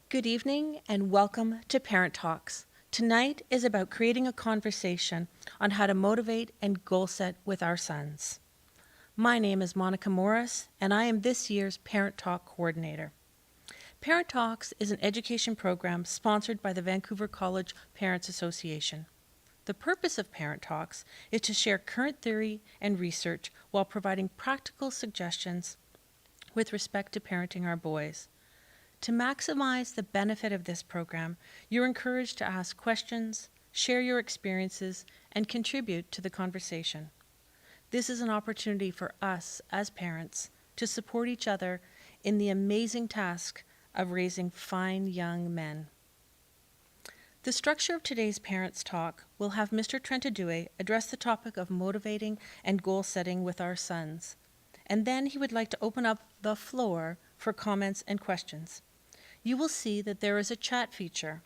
Good evening and welcome to Parent Talks. Tonight is about creating a conversation on how to motivate and goal set with our sons. My name is Monica Morris and I am this year's Parent Talk Coordinator. Parent Talks is an education program sponsored by the Vancouver College Parents Association. The purpose of Parent Talks is to share current theory and research while providing practical suggestions with respect to parenting our boys. To maximize the benefit of this program, you're encouraged to ask questions, share your experiences, and contribute to the conversation. This is an opportunity for us as parents to support each other in the amazing task of raising fine young men. The structure of today's Parents Talk will have Mr. Trentadue address the topic of motivating and goal setting with our sons, and then he would like to open up the floor for comments and questions. You will see that there is a chat feature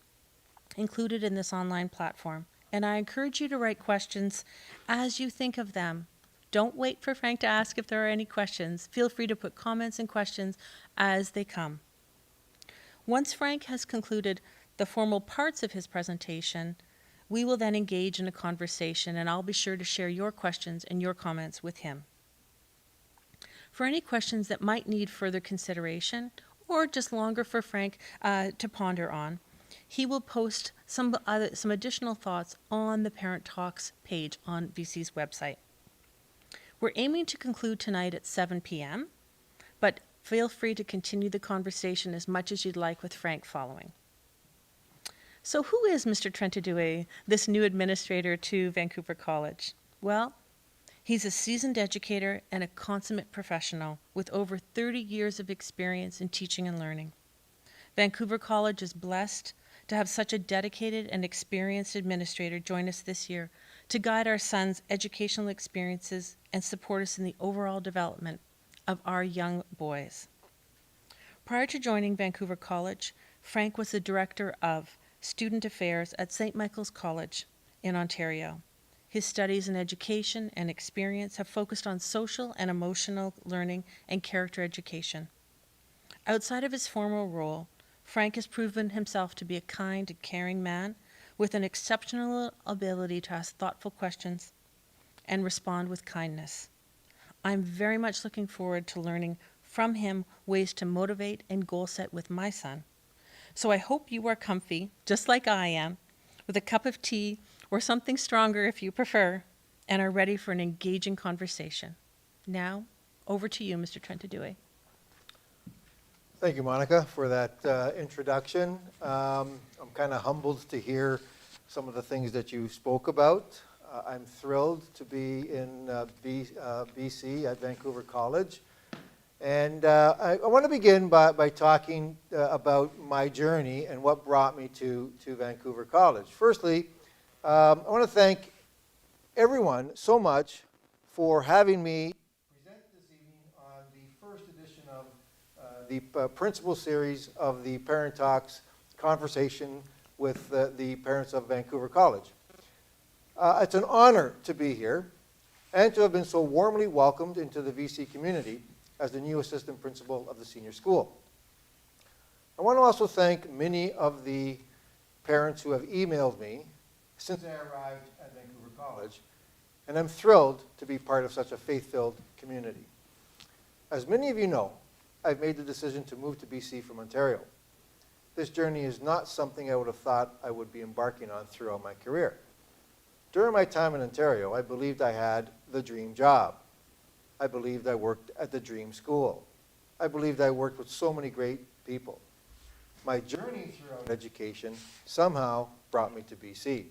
included in this online platform, and I encourage you to write questions as you think of them. Don't wait for Frank to ask if there are any questions. Feel free to put comments and questions as they come. Once Frank has concluded the formal parts of his presentation, we will then engage in a conversation, and I'll be sure to share your questions and your comments with him. For any questions that might need further consideration or just longer for Frank to ponder on, he will post some additional thoughts on the Parent Talks page on VC's website. We're aiming to conclude tonight at 7 p.m., but feel free to continue the conversation as much as you'd like with Frank following. So who is Mr. Trentadue, this new administrator to Vancouver College? Well, he's a seasoned educator and a consummate professional with over 30 years of experience in teaching and learning. Vancouver College is blessed to have such a dedicated and experienced administrator join us this year to guide our sons' educational experiences and support us in the overall development of our young boys. Prior to joining Vancouver College, Frank was the Director of Student Affairs at St. Michael's College in Ontario. His studies in education and experience have focused on social and emotional learning and character education. Outside of his formal role, Frank has proven himself to be a kind and caring man with an exceptional ability to ask thoughtful questions and respond with kindness. I'm very much looking forward to learning from him ways to motivate and goal set with my son. So I hope you are comfy, just like I am, with a cup of tea or something stronger if you prefer, and are ready for an engaging conversation. Now, over to you, Mr. Trentadue. Thank you, Monica, for that introduction. I'm kind of humbled to hear some of the things that you spoke about. I'm thrilled to be in BC at Vancouver College. And I want to begin by talking about my journey and what brought me to Vancouver College. Firstly, I want to thank everyone so much for having me present this evening on the first edition of the principal series of the Parent Talks conversation with the parents of Vancouver College. It's an honor to be here and to have been so warmly welcomed into the VC community as the new assistant principal of the senior school. I want to also thank many of the parents who have emailed me since I arrived at Vancouver College, and I'm thrilled to be part of such a faith-filled community. As many of you know, I've made the decision to move to BC from Ontario. This journey is not something I would have thought I would be embarking on throughout my career. During my time in Ontario, I believed I had the dream job. I believed I worked at the dream school. I believed I worked with so many great people. My journey throughout education somehow brought me to BC.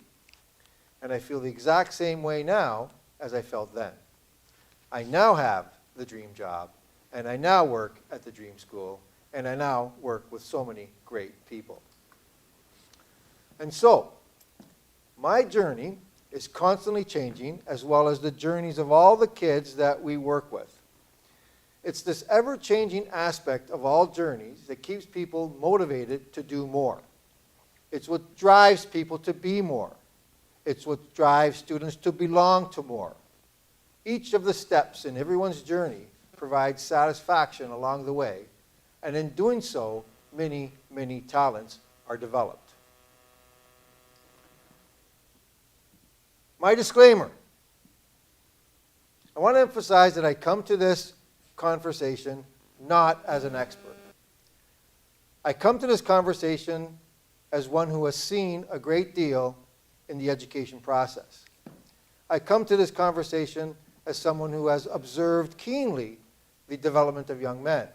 And I feel the exact same way now as I felt then. I now have the dream job, and I now work at the dream school, and I now work with so many great people. And so, my journey is constantly changing, as well as the journeys of all the kids that we work with. It's this ever-changing aspect of all journeys that keeps people motivated to do more. It's what drives people to be more. It's what drives students to belong to more. Each of the steps in everyone's journey provides satisfaction along the way, and in doing so, many many talents are developed. My disclaimer. I want to emphasize that I come to this conversation not as an expert. I come to this conversation as one who has seen a great deal in the education process. I come to this conversation as someone who has observed keenly the development of young men.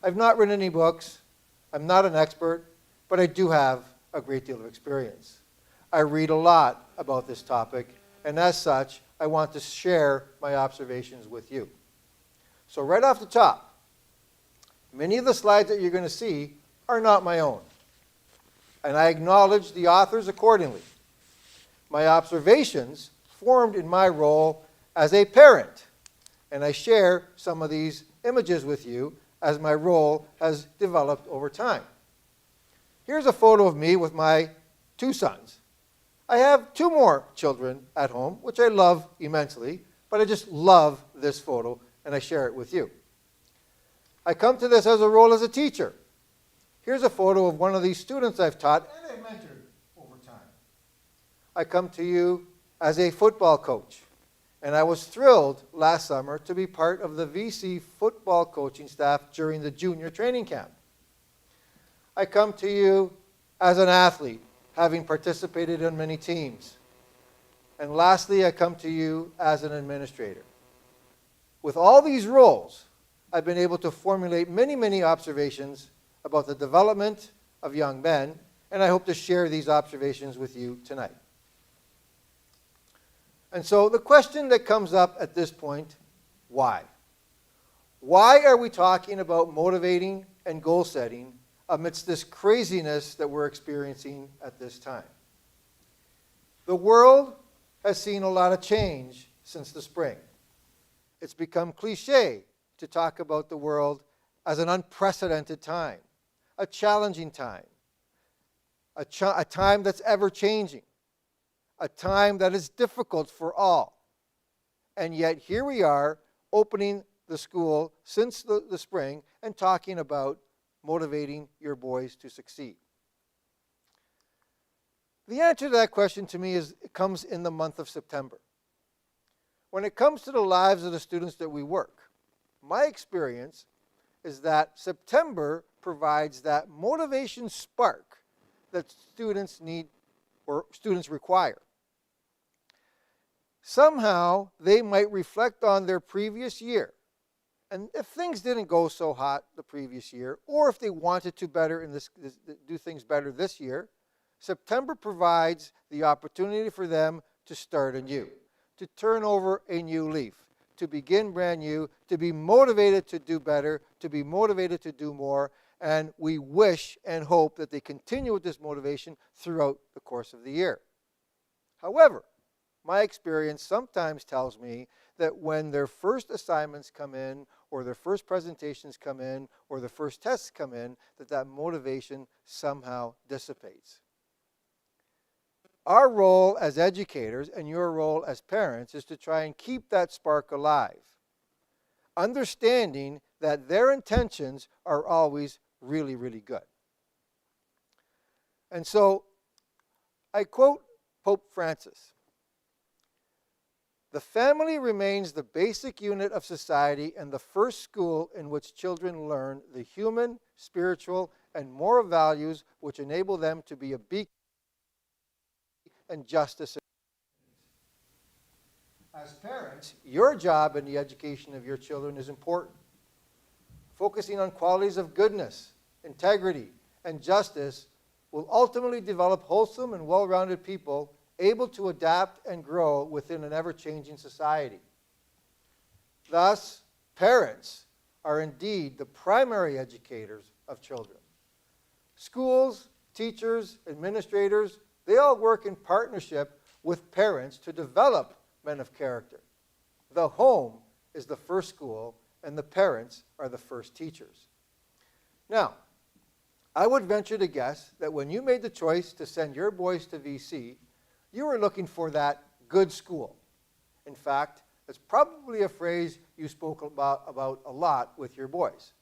I've not written any books, I'm not an expert, but I do have a great deal of experience. I read a lot about this topic, and as such, I want to share my observations with you. So right off the top, many of the slides that you're going to see are not my own, and I acknowledge the authors accordingly. My observations formed in my role as a parent, and I share some of these images with you as my role has developed over time. Here's a photo of me with my 2 sons. I have 2 more children at home, which I love immensely, but I just love this photo, and I share it with you. I come to this as a role as a teacher. Here's a photo of one of these students I've taught and I mentored over time. I come to you as a football coach, and I was thrilled last summer to be part of the VC football coaching staff during the junior training camp. I come to you as an athlete, having participated in many teams. And lastly, I come to you as an administrator. With all these roles, I've been able to formulate many, many observations about the development of young men, and I hope to share these observations with you tonight. And so the question that comes up at this point, why? Why are we talking about motivating and goal setting amidst this craziness that we're experiencing at this time? The world has seen a lot of change since the spring. It's become cliche to talk about the world as an unprecedented time, a challenging time, a time that's ever-changing, a time that is difficult for all. And yet here we are opening the school since the spring and talking about motivating your boys to succeed. The answer to that question to me it comes in the month of September. When it comes to the lives of the students that we work, my experience is that September provides that motivation spark that students need or students require. Somehow they might reflect on their previous year. And if things didn't go so hot the previous year, or if they wanted to do things better this year, September provides the opportunity for them to start anew, to turn over a new leaf, to begin brand new, to be motivated to do better, to be motivated to do more, and we wish and hope that they continue with this motivation throughout the course of the year. However, my experience sometimes tells me that when their first assignments come in, or their first presentations come in, or their first tests come in, that motivation somehow dissipates. Our role as educators and your role as parents is to try and keep that spark alive, understanding that their intentions are always really, really good. And so I quote Pope Francis. The family remains the basic unit of society and the first school in which children learn the human, spiritual, and moral values which enable them to be a beacon and justice. As parents, your job in the education of your children is important. Focusing on qualities of goodness, integrity, and justice will ultimately develop wholesome and well-rounded people able to adapt and grow within an ever-changing society. Thus, parents are indeed the primary educators of children. Schools, teachers, administrators, they all work in partnership with parents to develop men of character. The home is the first school, and the parents are the first teachers. Now, I would venture to guess that when you made the choice to send your boys to VC, you were looking for that good school. In fact, it's probably a phrase you spoke about a lot with your boys.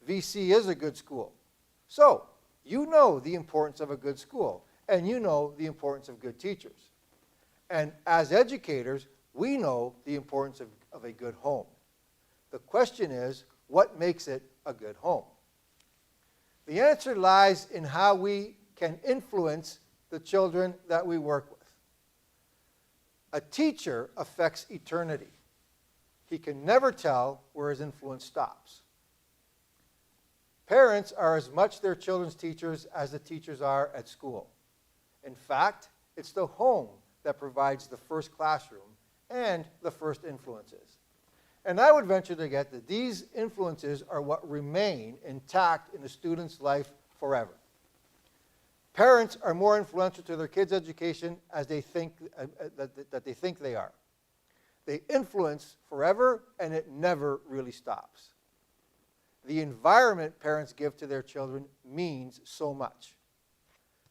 VC is a good school. So, You know the importance of a good school, and you know the importance of good teachers. And as educators, we know the importance of a good home. The question is, what makes it a good home? The answer lies in how we can influence the children that we work with. A teacher affects eternity. He can never tell where his influence stops. Parents are as much their children's teachers as the teachers are at school. In fact, it's the home that provides the first classroom and the first influences. And I would venture to get that these influences are what remain intact in a student's life forever. Parents are more influential to their kids' education as they think that they think they are. They influence forever, and it never really stops. The environment parents give to their children means so much.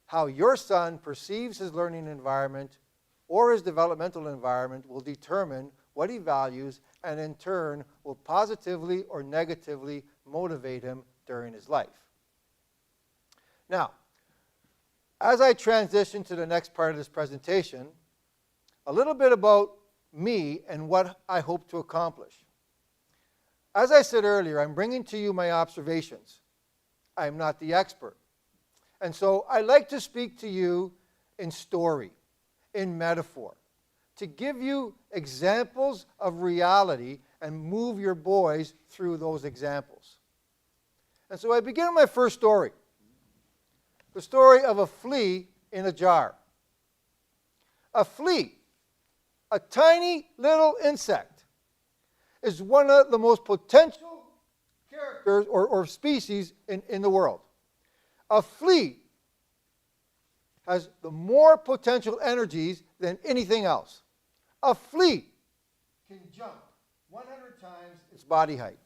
How your son perceives his learning environment or his developmental environment will determine what he values, and in turn will positively or negatively motivate him during his life. Now, as I transition to the next part of this presentation, a little bit about me and what I hope to accomplish. As I said earlier, I'm bringing to you my observations. I am not the expert. And so I like to speak to you in story, in metaphor, to give you examples of reality and move your boys through those examples. And so I begin with my first story, the story of a flea in a jar. A flea, a tiny little insect, is one of the most potential characters or species in the world. A flea has the more potential energies than anything else. A flea can jump 100 times its body height.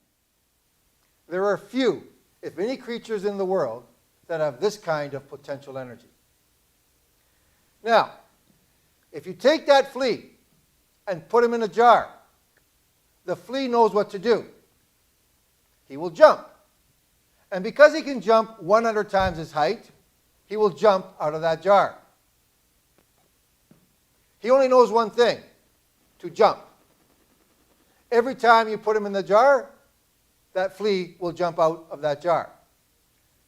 There are few, if any, creatures in the world that have this kind of potential energy. Now, if you take that flea and put him in a jar, the flea knows what to do. He will jump. And because he can jump 100 times his height, he will jump out of that jar. He only knows one thing, to jump. Every time you put him in the jar, that flea will jump out of that jar.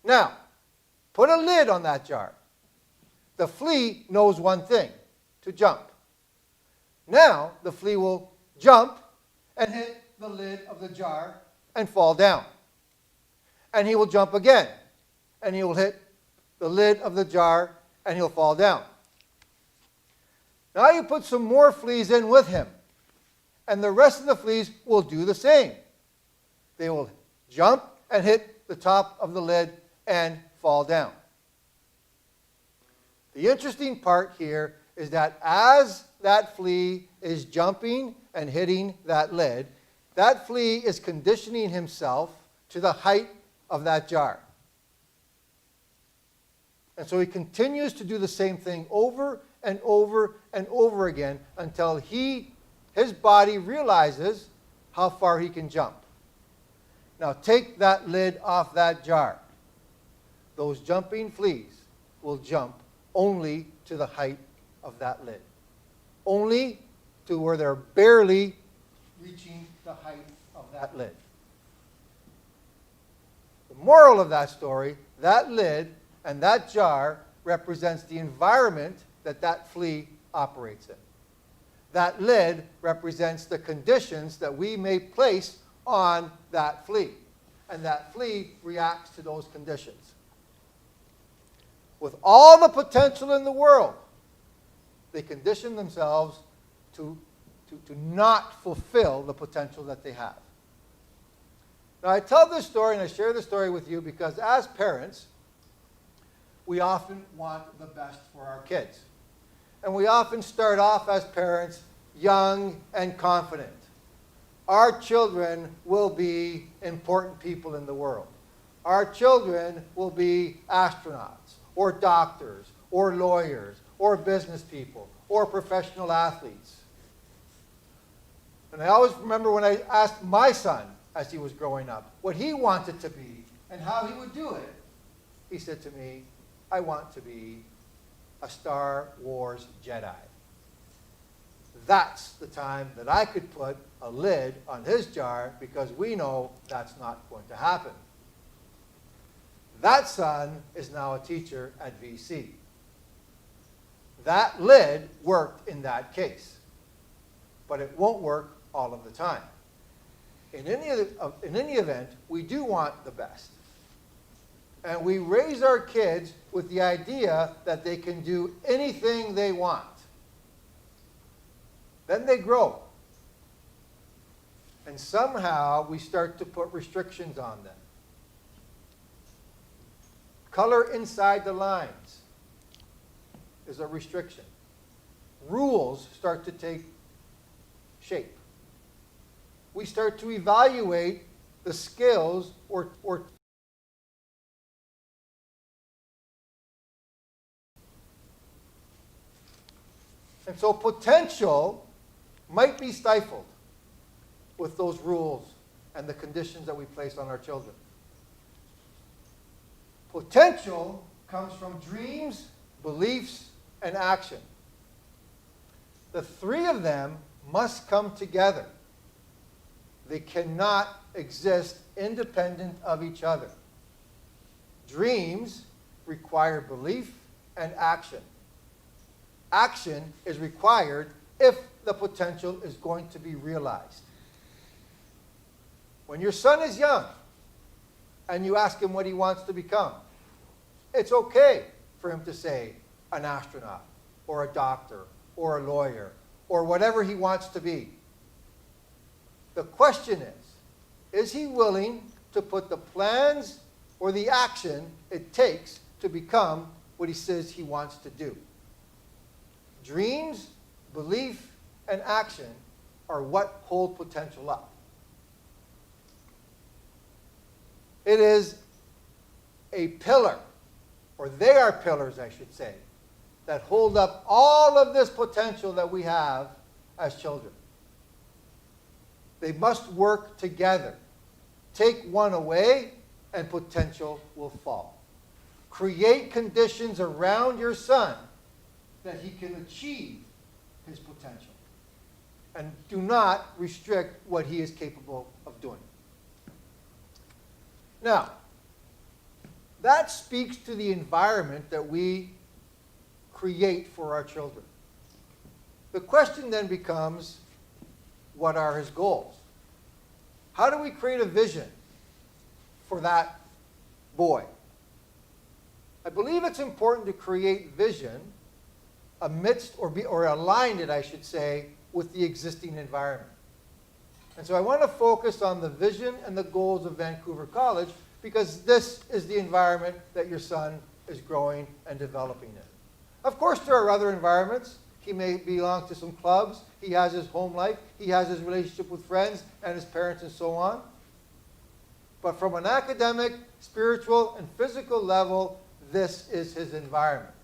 Now, put a lid on that jar. The flea knows one thing, to jump. Now, the flea will jump and hit the lid of the jar and fall down. And he will jump again, and he will hit the lid of the jar, and he'll fall down. Now you put some more fleas in with him, and the rest of the fleas will do the same. They will jump and hit the top of the lid and fall down. The interesting part here is that as that flea is jumping and hitting that lid, that flea is conditioning himself to the height of that jar. And so he continues to do the same thing over and over and over again until his body realizes how far he can jump. Now take that lid off that jar. Those jumping fleas will jump only to the height of that lid. Only to where they're barely reaching the height of that lid. The moral of that story, that lid and that jar represents the environment that flea operates in. That lid represents the conditions that we may place on that flea. And that flea reacts to those conditions. With all the potential in the world, they condition themselves to not fulfill the potential that they have. Now, I tell this story and I share this story with you because as parents, we often want the best for our kids. And we often start off as parents young and confident. Our children will be important people in the world. Our children will be astronauts, or doctors, or lawyers, or business people, or professional athletes. And I always remember when I asked my son, as he was growing up, what he wanted to be and how he would do it. he said to me, I want to be a Star Wars Jedi. That's the time that I could put a lid on his jar, because we know that's not going to happen. That son is now a teacher at VC. That lid worked in that case, but it won't work all of the time. In any event, we do want the best. And we raise our kids with the idea that they can do anything they want. Then they grow. And somehow we start to put restrictions on them. Color inside the lines is a restriction. Rules start to take shape. We start to evaluate the skills or and so potential might be stifled with those rules and the conditions that we place on our children. Potential comes from dreams, beliefs, and action. The three of them must come together. They cannot exist independent of each other. Dreams require belief and action. Action is required if the potential is going to be realized. When your son is young and you ask him what he wants to become, it's okay for him to say an astronaut or a doctor or a lawyer or whatever he wants to be. The question is he willing to put the plans or the action it takes to become what he says he wants to do? Dreams, belief, and action are what hold potential up. It is a pillar, or they are pillars, I should say, that hold up all of this potential that we have as children. They must work together. Take one away, and potential will fall. Create conditions around your son that he can achieve his potential. And do not restrict what he is capable of doing. Now, that speaks to the environment that we create for our children. The question then becomes, what are his goals? How do we create a vision for that boy? I believe it's important to create vision amidst or align it, I should say, with the existing environment. And so I want to focus on the vision and the goals of Vancouver College, because this is the environment that your son is growing and developing in. Of course, there are other environments. He may belong to some clubs. He has his home life. He has his relationship with friends and his parents and so on. But from an academic, spiritual, and physical level, this is his environment.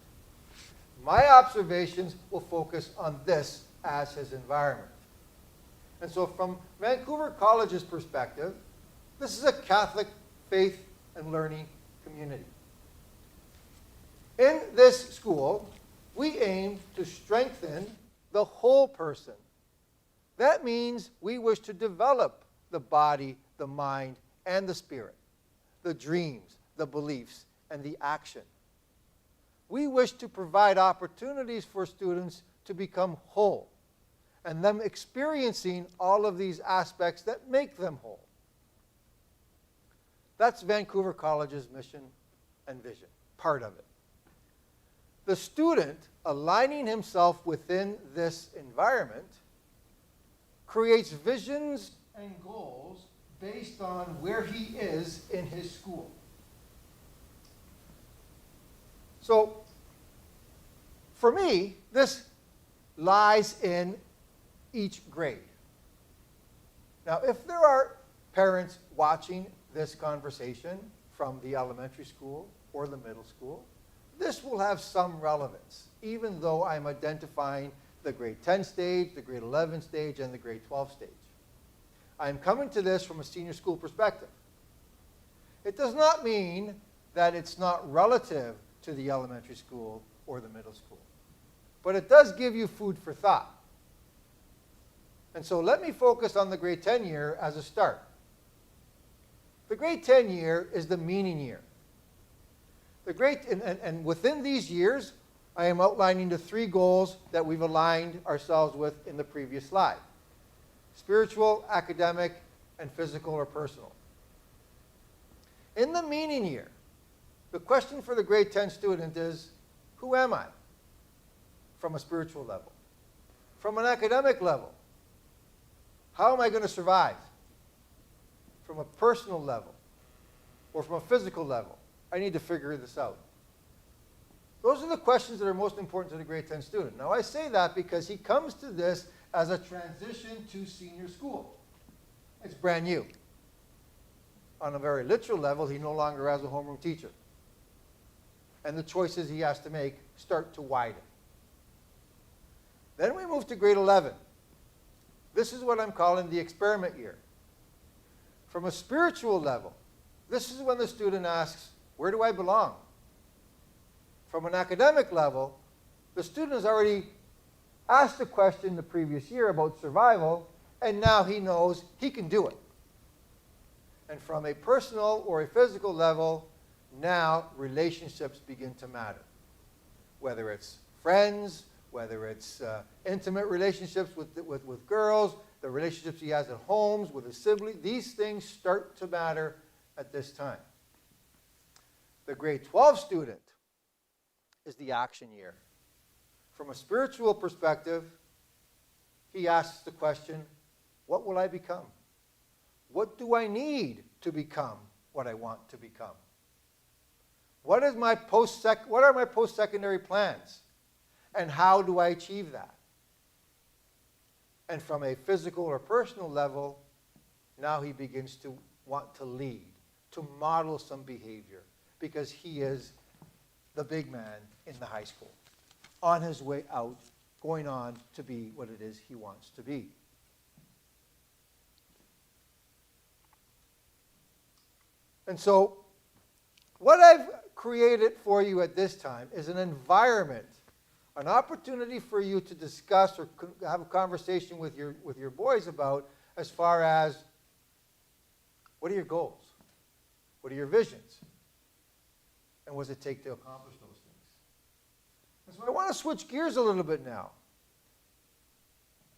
My observations will focus on this as his environment. And so from Vancouver College's perspective, this is a Catholic faith and learning community. In this school, we aim to strengthen the whole person. That means we wish to develop the body, the mind, and the spirit, the dreams, the beliefs, and the action. We wish to provide opportunities for students to become whole, and them experiencing all of these aspects that make them whole. That's Vancouver College's mission and vision, part of it. The student aligning himself within this environment creates visions and goals based on where he is in his school. So, for me, this lies in each grade. Now, if there are parents watching this conversation from the elementary school or the middle school, this will have some relevance, even though I'm identifying the grade 10 stage, the grade 11 stage, and the grade 12 stage. I'm coming to this from a senior school perspective. It does not mean that it's not relative to the elementary school or the middle school. But it does give you food for thought. And so let me focus on the grade 10 year as a start. The grade 10 year is the meaning year. And within these years, I am outlining the 3 goals that we've aligned ourselves with in the previous slide. Spiritual, academic, and physical or personal. In the meaning year, the question for the grade 10 student is, who am I? From a spiritual level. From an academic level, how am I going to survive? From a personal level or from a physical level, I need to figure this out. Those are the questions that are most important to the grade 10 student. Now I say that because he comes to this as a transition to senior school. It's brand new. On a very literal level, he no longer has a homeroom teacher. And the choices he has to make start to widen. Then we move to grade 11. This is what I'm calling the experiment year. From a spiritual level, this is when the student asks, where do I belong? From an academic level, the student has already asked the question the previous year about survival, and now he knows he can do it. And from a personal or a physical level, now relationships begin to matter. Whether it's friends, whether it's intimate relationships with girls, the relationships he has at homes with his siblings, these things start to matter at this time. The grade 12 student is the action year. From a spiritual perspective, he asks the question, what will I become? What do I need to become what I want to become? What are my post-secondary plans? And how do I achieve that? And from a physical or personal level, now he begins to want to lead, to model some behavior, because he is the big man in the high school, on his way out, going on to be what it is he wants to be. And so, what I've created for you at this time is an environment, an opportunity for you to discuss or have a conversation with your boys about as far as what are your goals? What are your visions? And what does it take to accomplish those things? And so I want to switch gears a little bit now,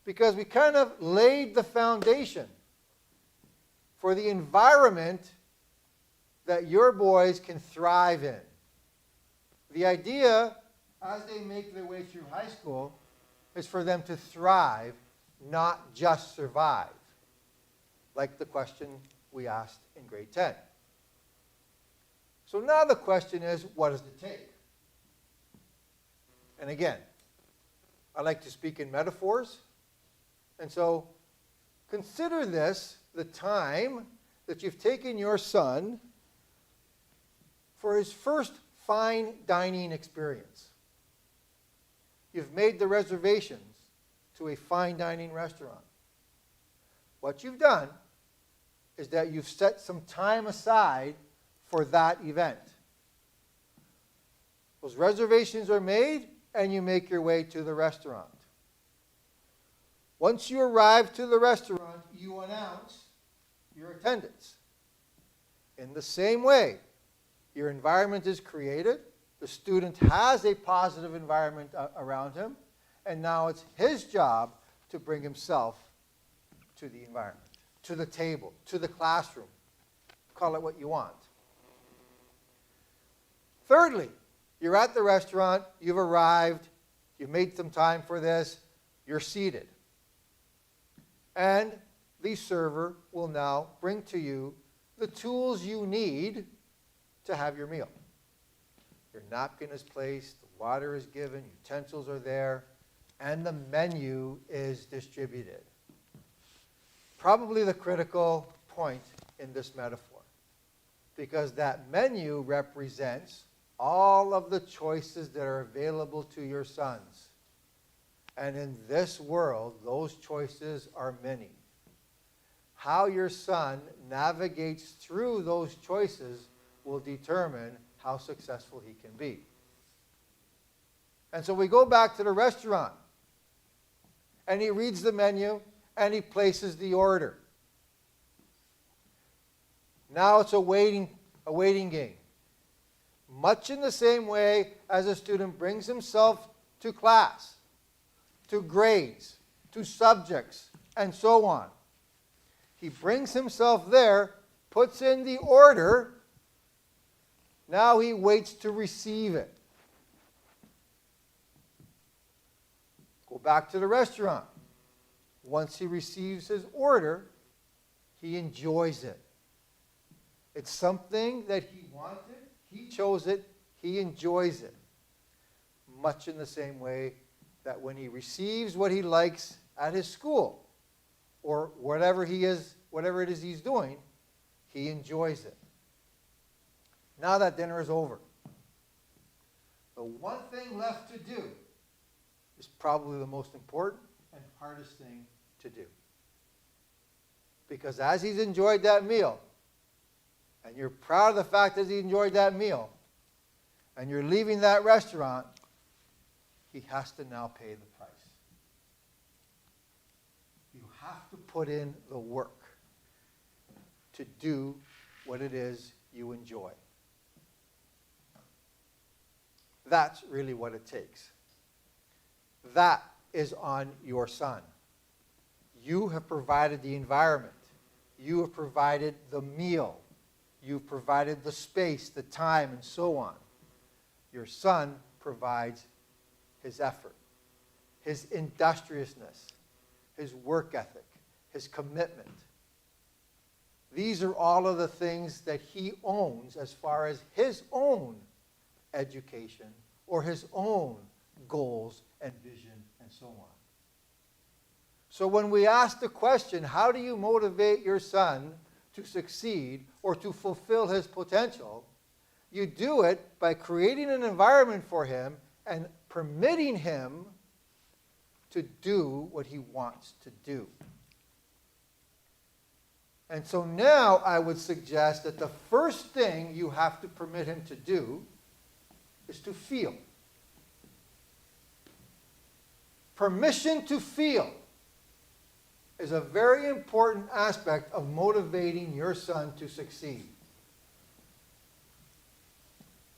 because we kind of laid the foundation for the environment that your boys can thrive in. The idea, as they make their way through high school, is for them to thrive, not just survive, like the question we asked in grade 10. So now the question is, what does it take? And again, I like to speak in metaphors. And so consider this the time that you've taken your son for his first fine dining experience. You've made the reservations to a fine dining restaurant. What you've done is that you've set some time aside for that event. Those reservations are made, and you make your way to the restaurant. Once you arrive to the restaurant, you announce your attendance. In the same way, your environment is created, the student has a positive environment around him, and now it's his job to bring himself to the environment, to the table, to the classroom. Call it what you want. Thirdly, you're at the restaurant, you've arrived, you've made some time for this, you're seated. And the server will now bring to you the tools you need to have your meal. Your napkin is placed, the water is given, utensils are there, and the menu is distributed. Probably the critical point in this metaphor, because that menu represents all of the choices that are available to your sons. And in this world, those choices are many. How your son navigates through those choices will determine how successful he can be. And so we go back to the restaurant, and he reads the menu, and he places the order. Now it's a waiting game. Much in the same way as a student brings himself to class, to grades, to subjects, and so on. He brings himself there, puts in the order, now he waits to receive it. Go back to the restaurant. Once he receives his order, he enjoys it. It's something that he wanted, he chose it, he enjoys it. Much in the same way that when he receives what he likes at his school, or whatever it is he's doing, he enjoys it. Now that dinner is over, the one thing left to do is probably the most important and hardest thing to do. Because as he's enjoyed that meal, and you're proud of the fact that he enjoyed that meal, and you're leaving that restaurant, he has to now pay the price. You have to put in the work to do what it is you enjoy. That's really what it takes. That is on your son. You have provided the environment. You have provided the meal. You've provided the space, the time, and so on. Your son provides his effort, his industriousness, his work ethic, his commitment. These are all of the things that he owns as far as his own education or his own goals and vision and so on. So when we ask the question, how do you motivate your son to succeed or to fulfill his potential, you do it by creating an environment for him and permitting him to do what he wants to do. And so now I would suggest that the first thing you have to permit him to do is to feel. Permission to feel is a very important aspect of motivating your son to succeed.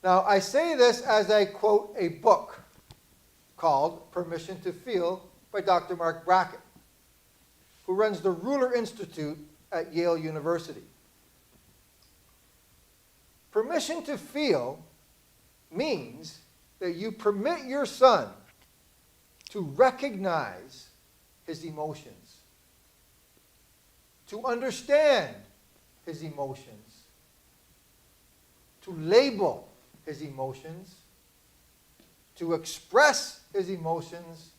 Now, I say this as I quote a book called Permission to Feel by Dr. Mark Brackett, who runs the Ruler Institute at Yale University. Permission to feel means that you permit your son to recognize his emotions, to understand his emotions, to label his emotions, to express his emotions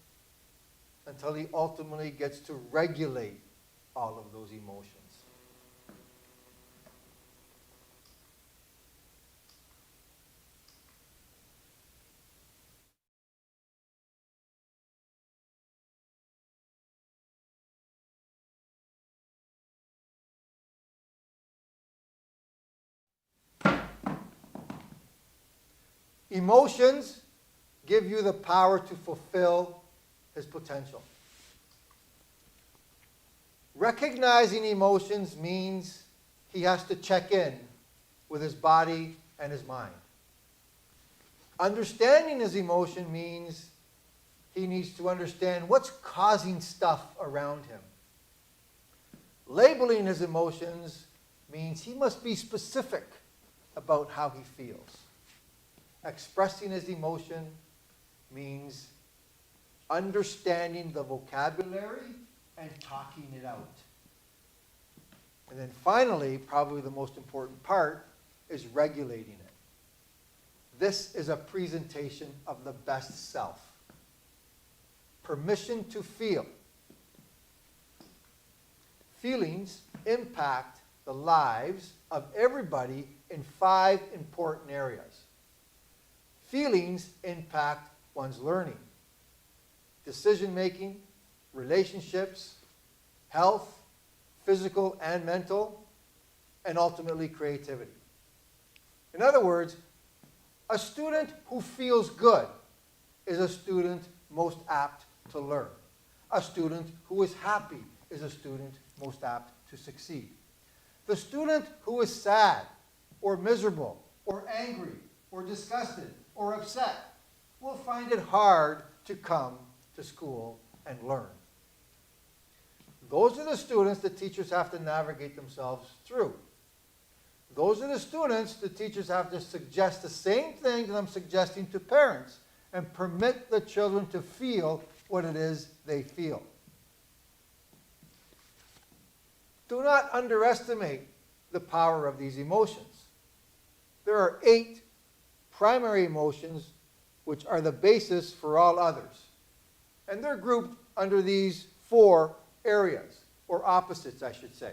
until he ultimately gets to regulate all of those emotions. Emotions give you the power to fulfill his potential. Recognizing emotions means he has to check in with his body and his mind. Understanding his emotion means he needs to understand what's causing stuff around him. Labeling his emotions means he must be specific about how he feels. Expressing his emotion means understanding the vocabulary and talking it out. And then finally, probably the most important part, is regulating it. This is a presentation of the best self. Permission to feel. Feelings impact the lives of everybody in 5 important areas. Feelings impact one's learning, decision-making, relationships, health, physical and mental, and ultimately creativity. In other words, A student who feels good is a student most apt to learn. A student who is happy is a student most apt to succeed. The student who is sad or miserable or angry or disgusted or upset will find it hard to come to school and learn. Those are the students that teachers have to navigate themselves through. Those are the students the teachers have to suggest the same thing that I'm suggesting to parents and permit the children to feel what it is they feel. Do not underestimate the power of these emotions. There are 8 primary emotions which are the basis for all others. And they're grouped under these 4 areas, or opposites, I should say.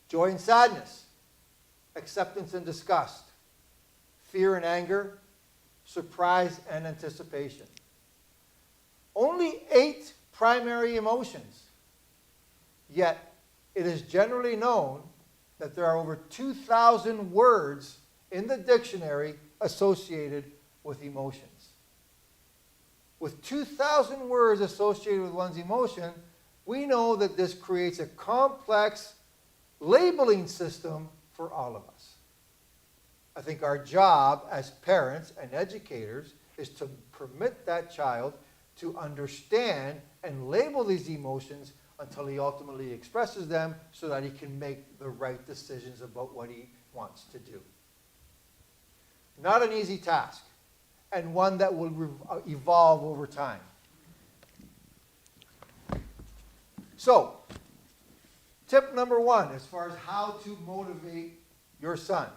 Joy and sadness, acceptance and disgust, fear and anger, surprise and anticipation. Only 8 primary emotions, yet it is generally known that there are over 2,000 words in the dictionary associated with emotions. With 2,000 words associated with one's emotion, we know that this creates a complex labeling system for all of us. I think our job as parents and educators is to permit that child to understand and label these emotions until he ultimately expresses them so that he can make the right decisions about what he wants to do. Not an easy task, and one that will evolve over time. So, tip number 1, as far as how to motivate your son,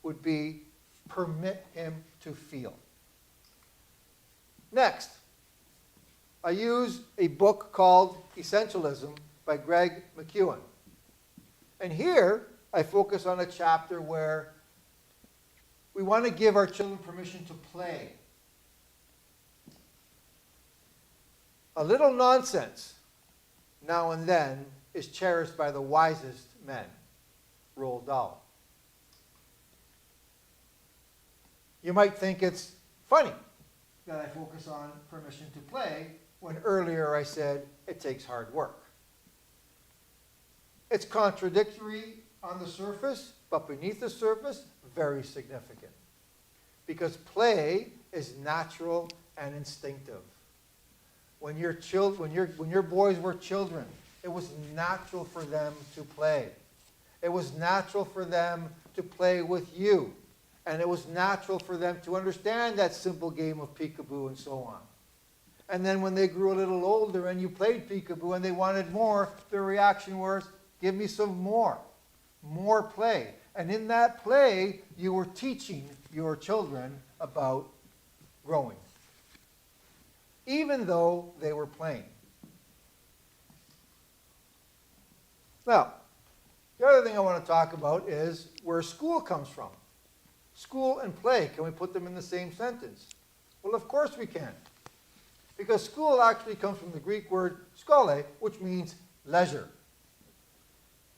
would be permit him to feel. Next, I use a book called Essentialism by Greg McKeown. And here, I focus on a chapter where we want to give our children permission to play. A little nonsense, now and then, is cherished by the wisest men. Roald Dahl. You might think it's funny that I focus on permission to play when earlier I said it takes hard work. It's contradictory on the surface, but beneath the surface, very significant. Because play is natural and instinctive. When your boys were children, it was natural for them to play. It was natural for them to play with you. And it was natural for them to understand that simple game of peekaboo and so on. And then when they grew a little older and you played peekaboo and they wanted more, their reaction was, give me some more. More play. And in that play, you were teaching your children about growing, even though they were playing. Now, the other thing I want to talk about is where school comes from. School and play, can we put them in the same sentence? Well, of course we can. Because school actually comes from the Greek word skole, which means leisure.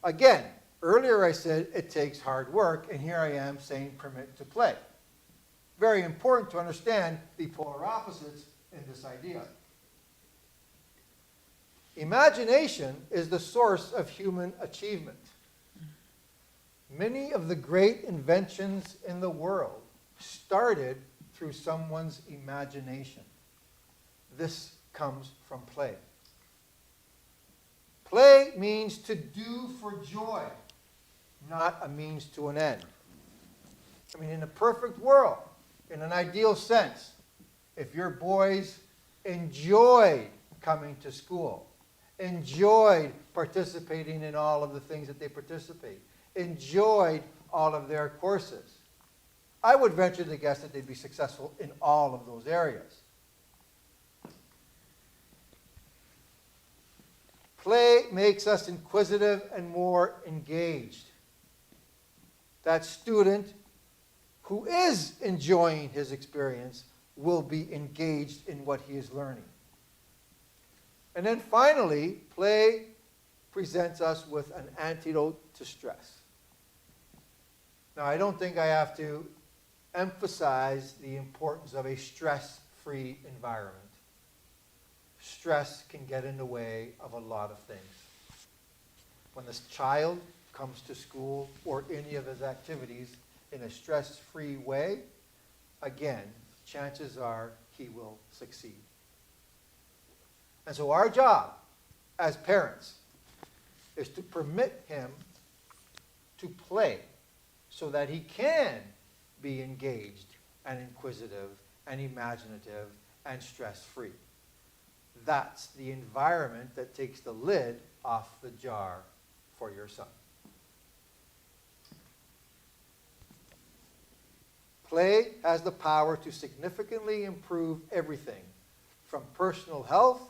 Again, earlier I said it takes hard work, and here I am saying permit to play. Very important to understand the polar opposites in this idea. Imagination is the source of human achievement. Many of the great inventions in the world started through someone's imagination. This comes from play. Play means to do for joy, not a means to an end. I mean, in a perfect world, in an ideal sense, if your boys enjoyed coming to school, enjoyed participating in all of the things that they participate, enjoyed all of their courses, I would venture to guess that they'd be successful in all of those areas. Play makes us inquisitive and more engaged. That student who is enjoying his experience will be engaged in what he is learning. And then finally, play presents us with an antidote to stress. Now, I don't think I have to emphasize the importance of a stress-free environment. Stress can get in the way of a lot of things. When this child comes to school or any of his activities in a stress-free way, again, chances are he will succeed. And so our job as parents is to permit him to play so that he can be engaged and inquisitive and imaginative and stress-free. That's the environment that takes the lid off the jar for your son. Play has the power to significantly improve everything, from personal health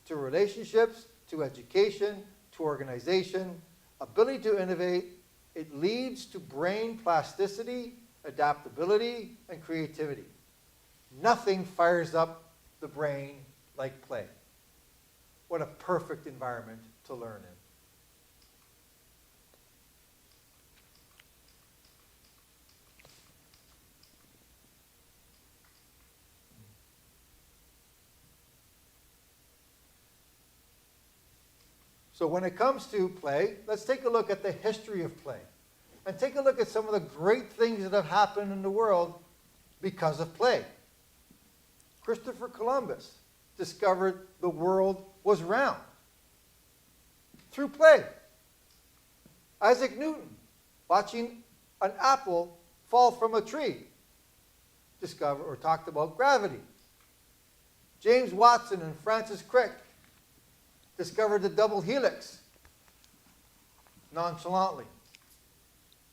to relationships to education to organization, ability to innovate. It leads to brain plasticity, adaptability, and creativity. Nothing fires up the brain like play. What a perfect environment to learn in. So when it comes to play, let's take a look at the history of play and take a look at some of the great things that have happened in the world because of play. Christopher Columbus discovered the world was round through play. Isaac Newton, watching an apple fall from a tree, discovered or talked about gravity. James Watson and Francis Crick discovered the double helix nonchalantly.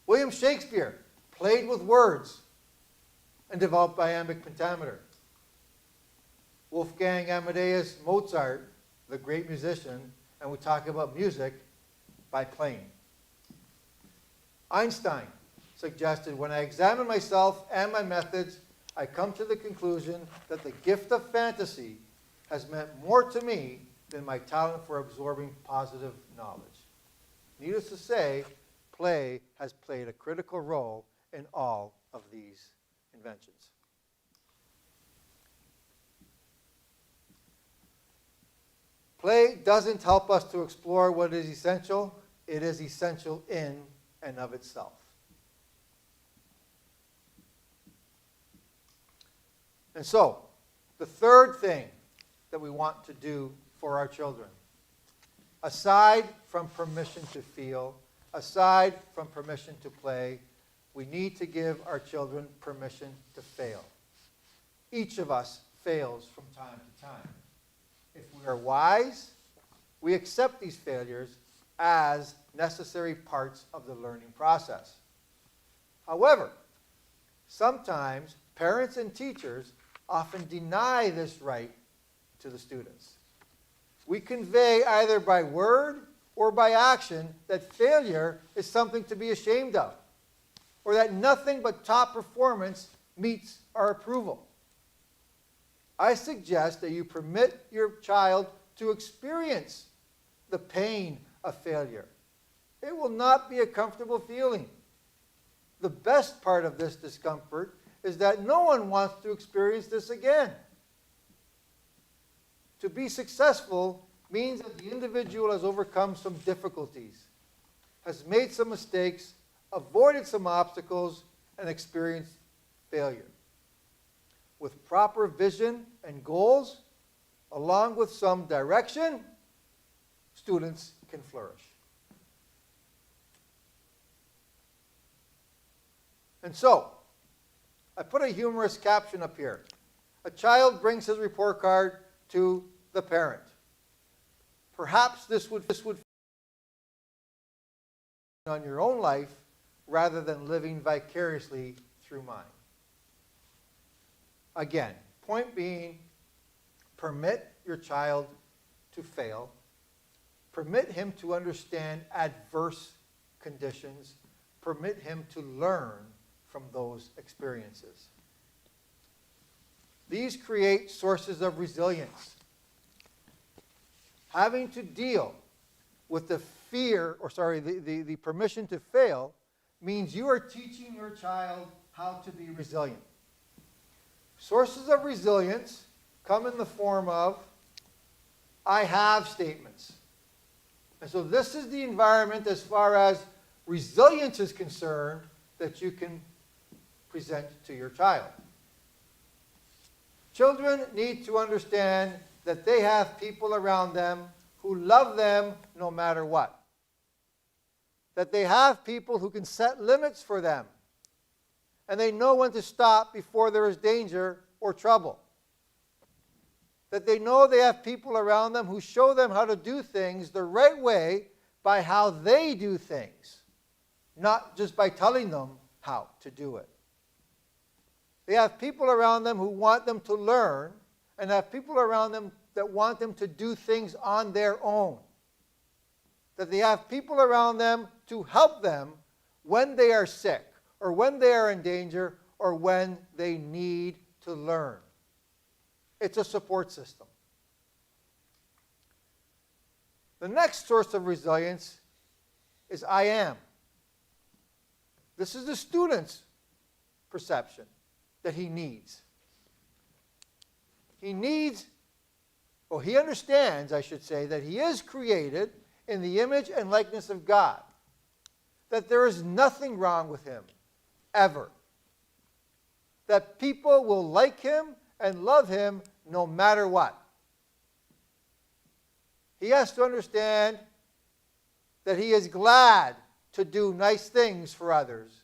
William Shakespeare played with words and developed iambic pentameter. Wolfgang Amadeus Mozart, the great musician, and we talk about music by playing. Einstein suggested, when I examine myself and my methods, I come to the conclusion that the gift of fantasy has meant more to me than my talent for absorbing positive knowledge. Needless to say, play has played a critical role in all of these inventions. Play doesn't help us to explore what is essential. It is essential in and of itself. And so, the third thing that we want to do for our children, aside from permission to feel, aside from permission to play, we need to give our children permission to fail. Each of us fails from time to time. If we are wise, we accept these failures as necessary parts of the learning process. However, sometimes parents and teachers often deny this right to the students. We convey either by word or by action that failure is something to be ashamed of, or that nothing but top performance meets our approval. I suggest that you permit your child to experience the pain of failure. It will not be a comfortable feeling. The best part of this discomfort is that no one wants to experience this again. To be successful means that the individual has overcome some difficulties, has made some mistakes, avoided some obstacles, and experienced failure. With proper vision and goals, along with some direction, students can flourish. And so, I put a humorous caption up here. A child brings his report card to the parent. Perhaps this would on your own life rather than living vicariously through mine. Again, point being, permit your child to fail. Permit him to understand adverse conditions. Permit him to learn from those experiences. These create sources of resilience. Having to deal with the permission to fail means you are teaching your child how to be resilient. Sources of resilience come in the form of I have statements. And so this is the environment as far as resilience is concerned that you can present to your child. Children need to understand that they have people around them who love them no matter what. That they have people who can set limits for them. And they know when to stop before there is danger or trouble. That they know they have people around them who show them how to do things the right way by how they do things, not just by telling them how to do it. They have people around them who want them to learn, and have people around them that want them to do things on their own. That they have people around them to help them when they are sick, or when they are in danger, or when they need to learn. It's a support system. The next source of resilience is I am. This is the student's perception that he needs. He understands, I should say, that he is created in the image and likeness of God. That there is nothing wrong with him, ever. That people will like him and love him no matter what. He has to understand that he is glad to do nice things for others,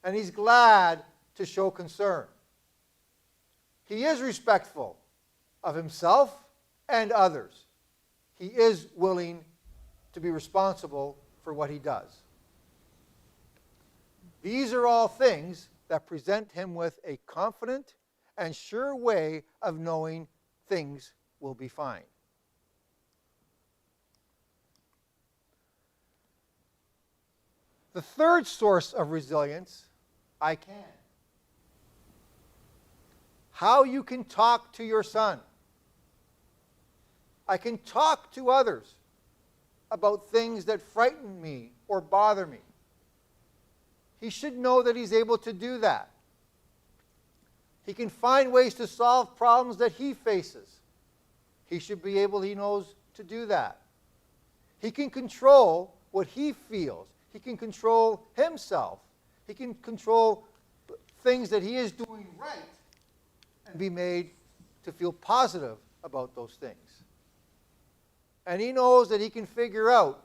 and he's glad to show concern. He is respectful of himself and others. He is willing to be responsible for what he does. These are all things that present him with a confident and sure way of knowing things will be fine. The third source of resilience, I can. How you can talk to your son. I can talk to others about things that frighten me or bother me. He should know that he's able to do that. He can find ways to solve problems that he faces. He should be able, he knows, to do that. He can control what he feels. He can control himself. He can control things that he is doing right and be made to feel positive about those things. And he knows that he can figure out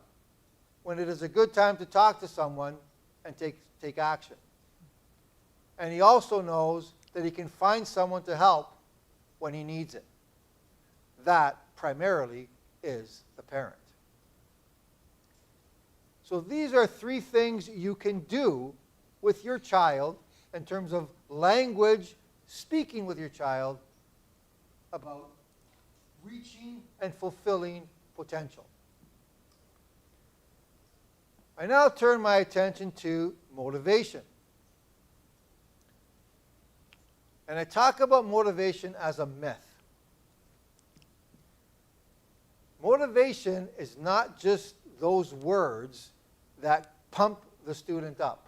when it is a good time to talk to someone and take action. And he also knows that he can find someone to help when he needs it. That primarily is the parent. So these are three things you can do with your child in terms of language, speaking with your child about reaching and fulfilling potential. I now turn my attention to motivation. And I talk about motivation as a myth. Motivation is not just those words that pump the student up.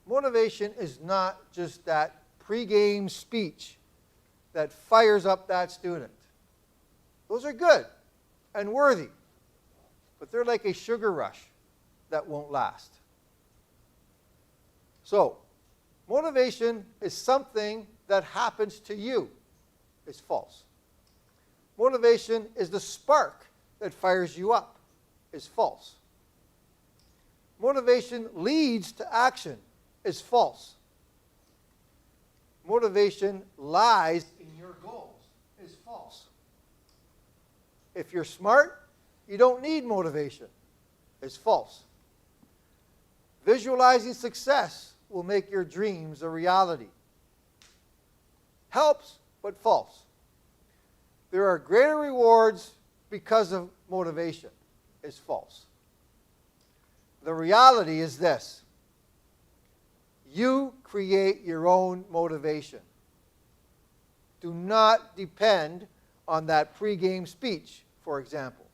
Motivation is not just that pregame speech that fires up that student. Those are good and worthy, but they're like a sugar rush that won't last. So, motivation is something that happens to you. It's false. Motivation is the spark that fires you up. Is false. Motivation leads to action. Is false. Motivation lies in your goals. Is false. If you're smart, you don't need motivation. Is false. Visualizing success will make your dreams a reality. Helps, but false. There are greater rewards because of motivation. Is false. The reality is this. You create your own motivation. Do not depend on that pregame speech, for example.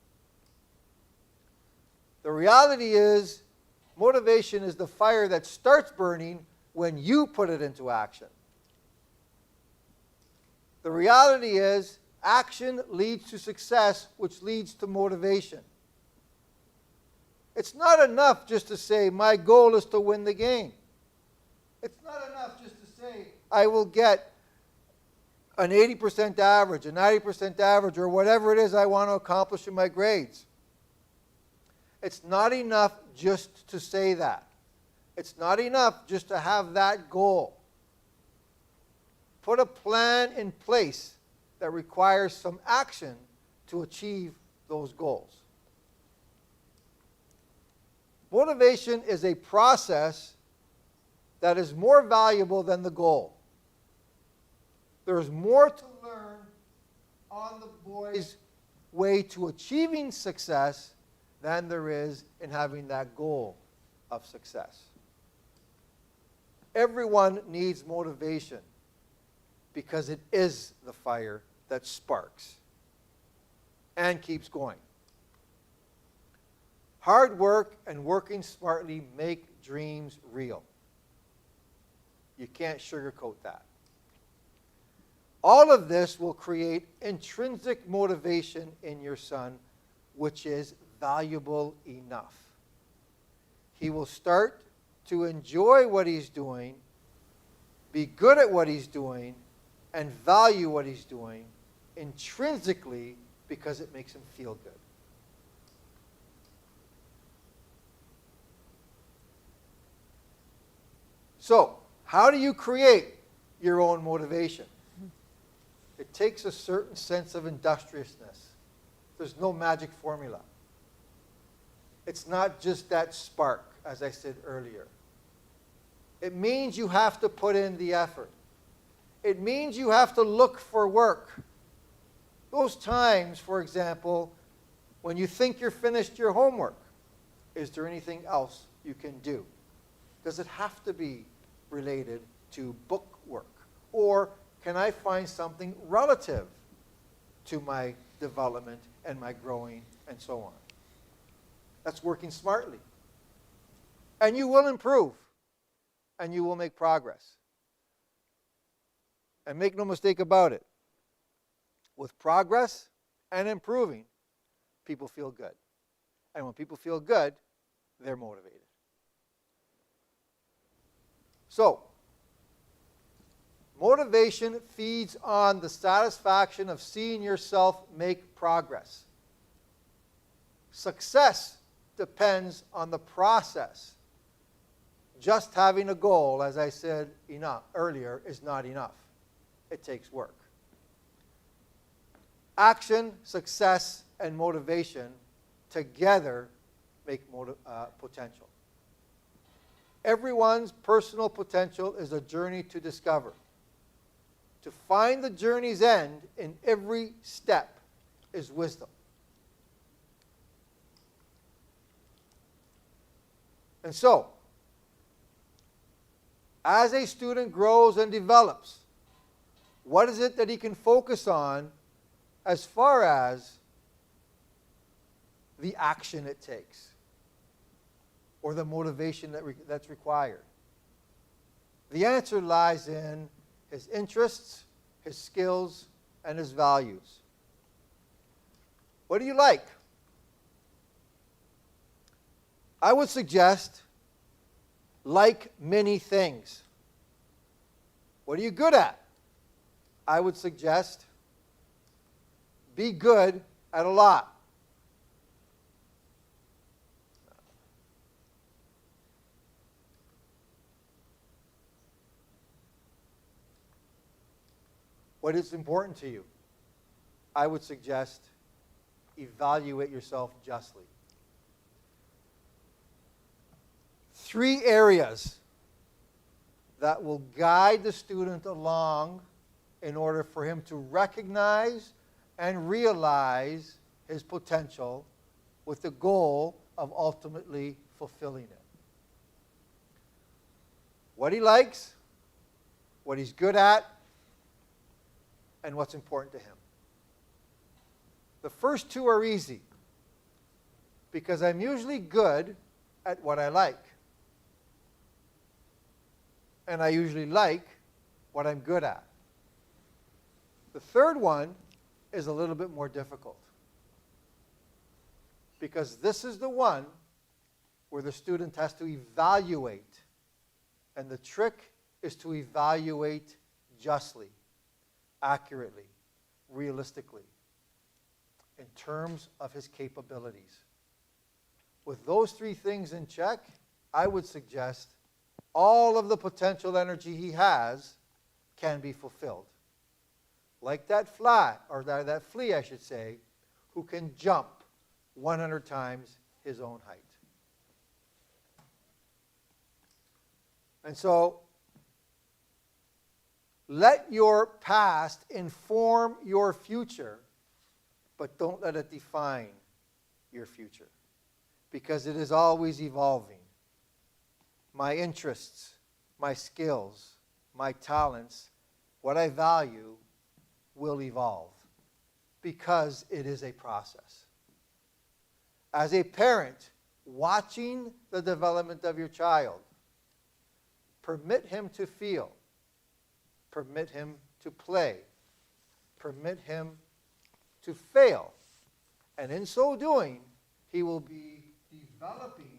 The reality is motivation is the fire that starts burning when you put it into action. The reality is, action leads to success, which leads to motivation. It's not enough just to say, my goal is to win the game. It's not enough just to say, I will get an 80% average, a 90% average, or whatever it is I want to accomplish in my grades. It's not enough just to say that. It's not enough just to have that goal. Put a plan in place that requires some action to achieve those goals. Motivation is a process that is more valuable than the goal. There's more to learn on the boy's way to achieving success than there is in having that goal of success. Everyone needs motivation because it is the fire that sparks and keeps going. Hard work and working smartly make dreams real. You can't sugarcoat that. All of this will create intrinsic motivation in your son, which is valuable enough. He will start to enjoy what he's doing, be good at what he's doing, and value what he's doing intrinsically because it makes him feel good. So, how do you create your own motivation? It takes a certain sense of industriousness. There's no magic formula. It's not just that spark, as I said earlier. It means you have to put in the effort. It means you have to look for work. Those times, for example, when you think you're finished your homework, is there anything else you can do? Does it have to be related to book work? Or can I find something relative to my development and my growing and so on? That's working smartly. And you will improve. And you will make progress. And make no mistake about it. With progress and improving, people feel good. And when people feel good, they're motivated. So, motivation feeds on the satisfaction of seeing yourself make progress. Success depends on the process. Just having a goal, as I said earlier, is not enough. It takes work. Action, success, and motivation together make potential. Everyone's personal potential is a journey to discover. To find the journey's end in every step is wisdom. And so, as a student grows and develops, what is it that he can focus on as far as the action it takes or the motivation that's required? The answer lies in his interests, his skills, and his values. What do you like? I would suggest like many things. What are you good at? I would suggest be good at a lot. What is important to you? I would suggest evaluate yourself justly. 3 areas that will guide the student along in order for him to recognize and realize his potential with the goal of ultimately fulfilling it. What he likes, what he's good at, and what's important to him. The first 2 are easy because I'm usually good at what I like. and I usually like what I'm good at. The third one is a little bit more difficult, because this is the one where the student has to evaluate, and the trick is to evaluate justly, accurately, realistically, in terms of his capabilities. With those three things in check, I would suggest all of the potential energy he has can be fulfilled. Like that that flea, I should say, who can jump 100 times his own height. And so, let your past inform your future, but don't let it define your future, because it is always evolving. My interests, my skills, my talents, what I value will evolve, because it is a process. As a parent, watching the development of your child, permit him to feel, permit him to play, permit him to fail. And in so doing, he will be developing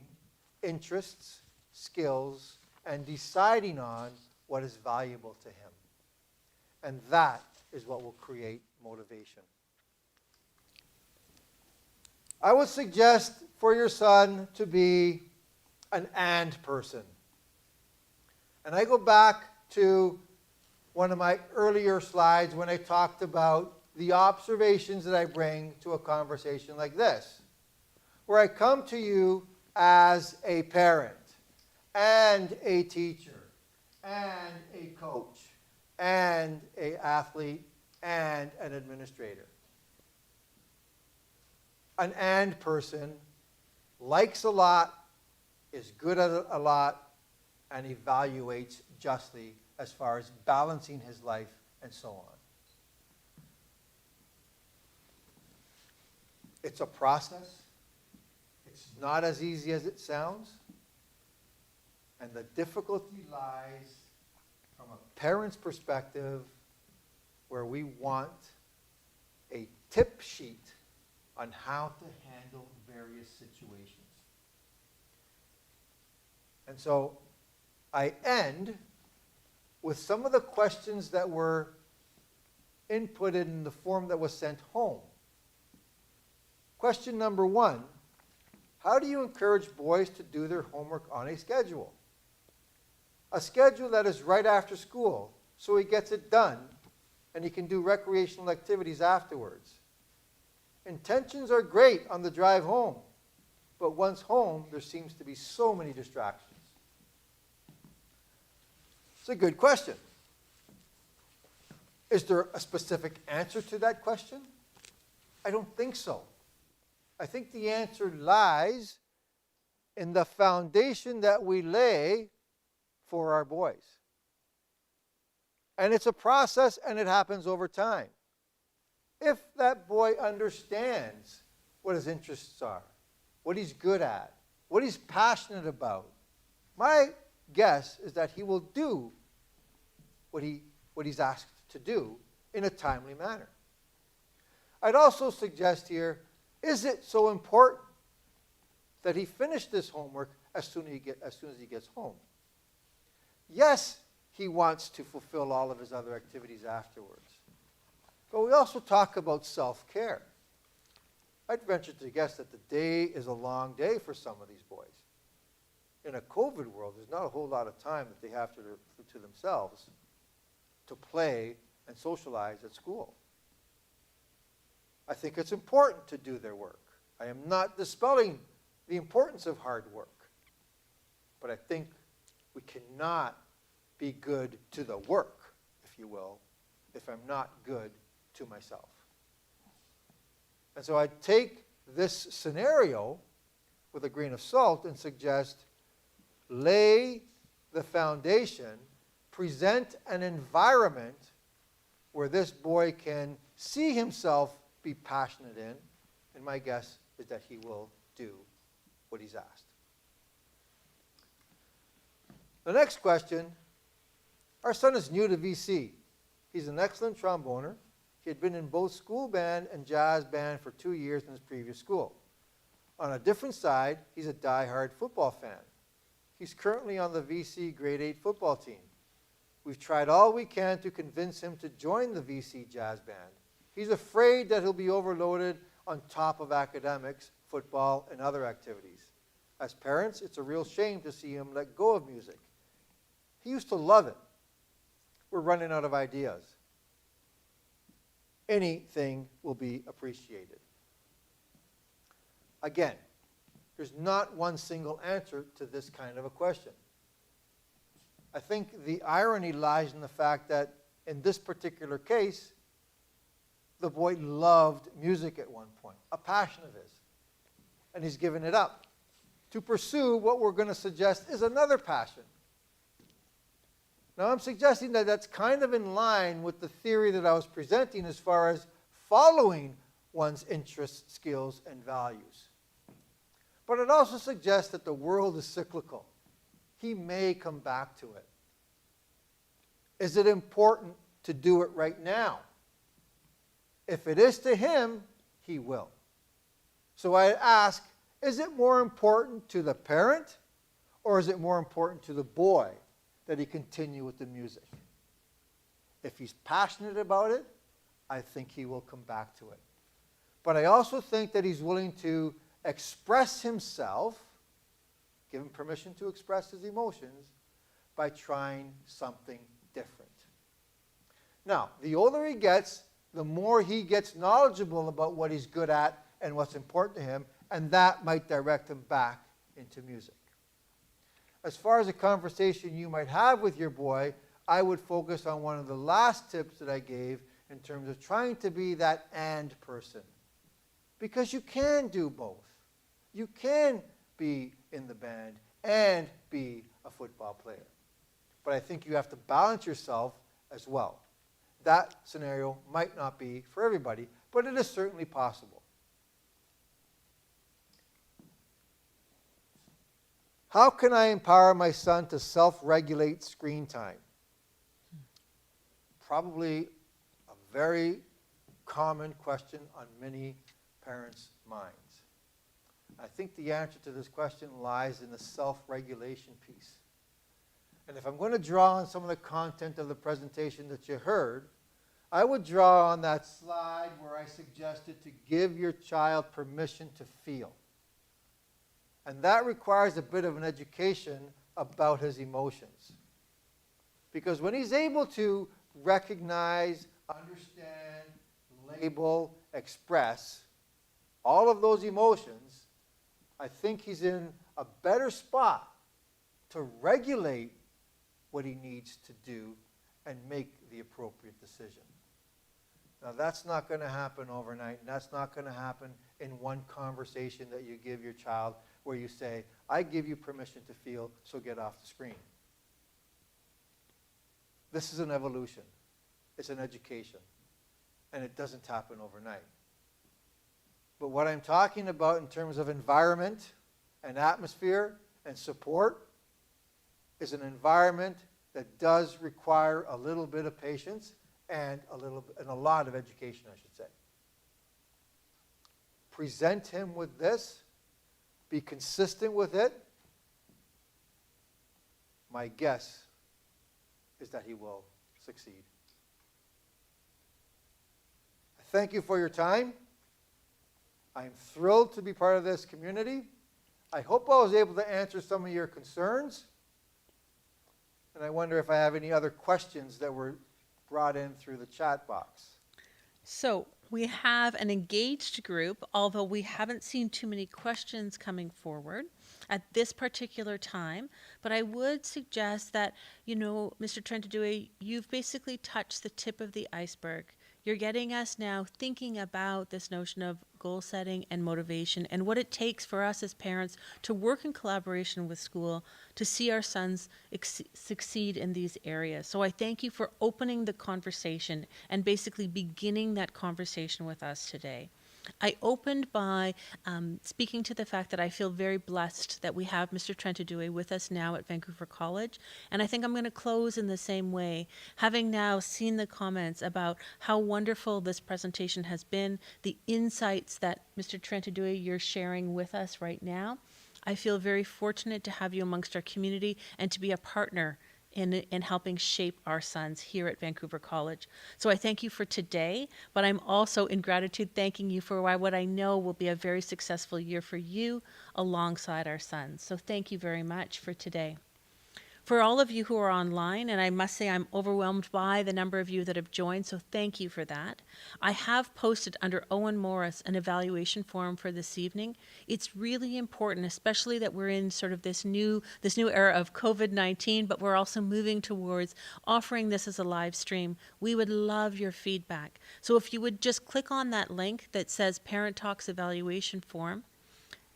interests, skills, and deciding on what is valuable to him. And that is what will create motivation. I would suggest for your son to be an and person. And I go back to one of my earlier slides when I talked about the observations that I bring to a conversation like this, where I come to you as a parent and a teacher and a coach and an athlete and an administrator. An and person likes a lot, is good at a lot, and evaluates justly as far as balancing his life and so on. It's a process. It's not as easy as it sounds. And the difficulty lies from a parent's perspective, where we want a tip sheet on how to handle various situations. And so I end with some of the questions that were inputted in the form that was sent home. Question number 1, how do you encourage boys to do their homework on a schedule? A schedule that is right after school, so he gets it done and he can do recreational activities afterwards. Intentions are great on the drive home, but once home, there seems to be so many distractions. It's a good question. Is there a specific answer to that question? I don't think so. I think the answer lies in the foundation that we lay for our boys. And it's a process, and it happens over time. If that boy understands what his interests are, what he's good at, what he's passionate about, my guess is that he will do what he's asked to do in a timely manner. I'd also suggest here, is it so important that he finish this homework as soon as he gets home? Yes, he wants to fulfill all of his other activities afterwards. But we also talk about self-care. I'd venture to guess that the day is a long day for some of these boys. In a COVID world, there's not a whole lot of time that they have to themselves to play and socialize at school. I think it's important to do their work. I am not dispelling the importance of hard work. But I think we cannot be good to the work, if you will, if I'm not good to myself. And so I take this scenario with a grain of salt and suggest lay the foundation, present an environment where this boy can see himself be passionate in, and my guess is that he will do what he's asked. The next question Our son is new to VC. He's an excellent tromboner. He had been in both school band and jazz band for 2 years in his previous school. On a different side, he's a die-hard football fan. He's currently on the VC grade 8 football team. We've tried all we can to convince him to join the VC jazz band. He's afraid that he'll be overloaded on top of academics, football, and other activities. As parents, it's a real shame to see him let go of music. He used to love it. We're running out of ideas. Anything will be appreciated. Again, there's not one single answer to this kind of a question. I think the irony lies in the fact that in this particular case, the boy loved music at one point, a passion of his, and he's given it up to pursue what we're going to suggest is another passion. Now, I'm suggesting that that's kind of in line with the theory that I was presenting as far as following one's interests, skills, and values. But it also suggests that the world is cyclical. He may come back to it. Is it important to do it right now? If it is to him, he will. So I ask, is it more important to the parent, or is it more important to the boy that he continue with the music? If he's passionate about it, I think he will come back to it. But I also think that he's willing to express himself, give him permission to express his emotions, by trying something different. Now, the older he gets, the more he gets knowledgeable about what he's good at and what's important to him, and that might direct him back into music. As far as a conversation you might have with your boy, I would focus on one of the last tips that I gave in terms of trying to be that and person. Because you can do both. You can be in the band and be a football player. But I think you have to balance yourself as well. That scenario might not be for everybody, but it is certainly possible. How can I empower my son to self-regulate screen time? Probably a very common question on many parents' minds. I think the answer to this question lies in the self-regulation piece. And if I'm going to draw on some of the content of the presentation that you heard, I would draw on that slide where I suggested to give your child permission to feel. And that requires a bit of an education about his emotions. Because when he's able to recognize, understand, label, express all of those emotions, I think he's in a better spot to regulate what he needs to do and make the appropriate decision. Now, that's not going to happen overnight, and that's not going to happen in one conversation that you give your child where you say, I give you permission to feel, so get off the screen. This is an evolution. It's an education, and it doesn't happen overnight. But what I'm talking about in terms of environment and atmosphere and support is an environment that does require a little bit of patience and a lot of education, I should say. Present him with this. Be consistent with it. My guess is that he will succeed. Thank you for your time. I'm thrilled to be part of this community. I hope I was able to answer some of your concerns. And I wonder if I have any other questions that were brought in through the chat box. So we have an engaged group, although we haven't seen too many questions coming forward at this particular time. But I would suggest that, Mr. Trentadue, you've basically touched the tip of the iceberg. You're getting us now thinking about this notion of goal setting and motivation and what it takes for us as parents to work in collaboration with school to see our sons succeed in these areas. So I thank you for opening the conversation and basically beginning that conversation with us today. I opened by speaking to the fact that I feel very blessed that we have Mr. Trentadue with us now at Vancouver College. And I think I'm going to close in the same way, having now seen the comments about how wonderful this presentation has been, the insights that Mr. Trentadue you're sharing with us right now. I feel very fortunate to have you amongst our community and to be a partner in helping shape our sons here at Vancouver College. So I thank you for today, but I'm also in gratitude thanking you for what I know will be a very successful year for you alongside our sons. So thank you very much for today. For all of you who are online, and I must say I'm overwhelmed by the number of you that have joined, so thank you for that. I have posted under Owen Morris an evaluation form for this evening. It's really important, especially that we're in sort of this new era of COVID-19, but we're also moving towards offering this as a live stream. We would love your feedback. So if you would just click on that link that says Parent Talks evaluation form,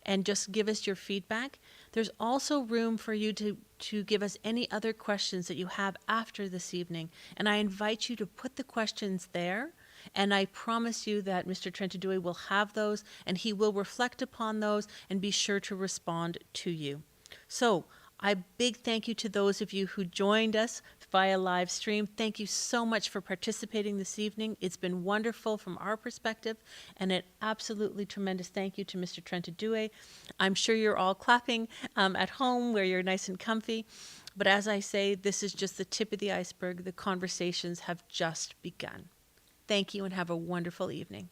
and just give us your feedback. There's also room for you to give us any other questions that you have after this evening. And I invite you to put the questions there. And I promise you that Mr. Trentadue will have those and he will reflect upon those and be sure to respond to you. So a big thank you to those of you who joined us via live stream. Thank you so much for participating this evening. It's been wonderful from our perspective, and an absolutely tremendous thank you to Mr. Trentadue. I'm sure you're all clapping at home where you're nice and comfy. But as I say, this is just the tip of the iceberg. The conversations have just begun. Thank you and have a wonderful evening.